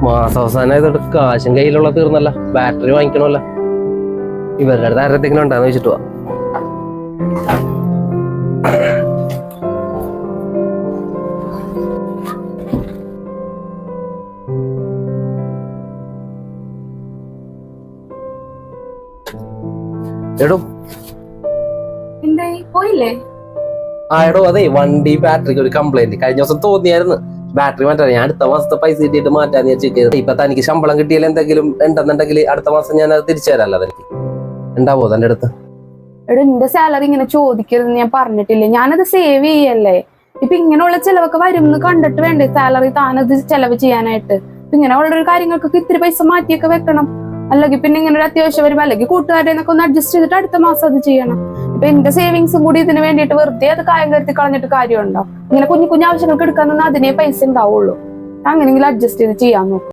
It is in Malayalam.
മാസാവസാനം ഇതോട്ട് കാശും കയ്യിലുള്ള തീർന്നല്ല, ബാറ്ററി വാങ്ങിക്കണമല്ല. ഇവരുടെ അടുത്ത് ആരത്തെങ്കിലും ഉണ്ടാന്ന് വെച്ചിട്ട് പോവാ. എടോ പോയില്ലേ? എടോ അതെ, വണ്ടി ബാറ്ററിക്ക് ഒരു കംപ്ലൈന്റ് കഴിഞ്ഞ ദിവസം തോന്നിയായിരുന്നു. ബാറ്ററി മാറ്റാൻ ഞാൻ അടുത്ത മാസത്തെ പൈസ കിട്ടിയിട്ട് മാറ്റാന്ന് വെച്ചിട്ട്. ഇപ്പൊ തനിക്ക് ശമ്പളം കിട്ടിയാൽ എന്തെങ്കിലും ഉണ്ടെന്നുണ്ടെങ്കിൽ അടുത്ത മാസം ഞാൻ അത് തിരിച്ചു തരാമല്ലോ. തനിക്ക് ഉണ്ടാവോ തന്റെ അടുത്ത്? എടോ, എന്റെ സാലറി ഇങ്ങനെ ചോദിക്കരുതെന്ന് ഞാൻ പറഞ്ഞിട്ടില്ലേ? ഞാനത് സേവ് ചെയ്യല്ലേ. ഇപ്പൊ ഇങ്ങനെയുള്ള ചെലവൊക്കെ വരും എന്ന് കണ്ടിട്ട് വേണ്ടേ സാലറി താനത് ചെലവ് ചെയ്യാനായിട്ട്? ഇങ്ങനെയുള്ള ഒരു കാര്യങ്ങൾക്കൊക്കെ ഇത്തിരി പൈസ മാറ്റിയൊക്കെ വെക്കണം. അല്ലെങ്കിൽ പിന്നെ ഇങ്ങനെ ഒരു അത്യാവശ്യം വരുമ്പോ അല്ലെങ്കിൽ കൂട്ടുകാരെ എന്നൊക്കെ ഒന്ന് അഡ്ജസ്റ്റ് ചെയ്തിട്ട് അടുത്ത മാസം അത് ചെയ്യണം. ഇപ്പൊ എന്റെ സേവിങ്സും കൂടി ഇതിന് വേണ്ടിയിട്ട് വെറുതെ അത് കായം കരുത്തി കളഞ്ഞിട്ട് കാര്യമുണ്ടോ? ഇങ്ങനെ കുഞ്ഞു കുഞ്ഞു ആവശ്യങ്ങൾക്ക് എടുക്കാൻ അതിനേ പൈസ ഉണ്ടാവുള്ളൂ. അങ്ങനെയെങ്കിലും അഡ്ജസ്റ്റ് ചെയ്ത് ചെയ്യാൻ നോക്കും.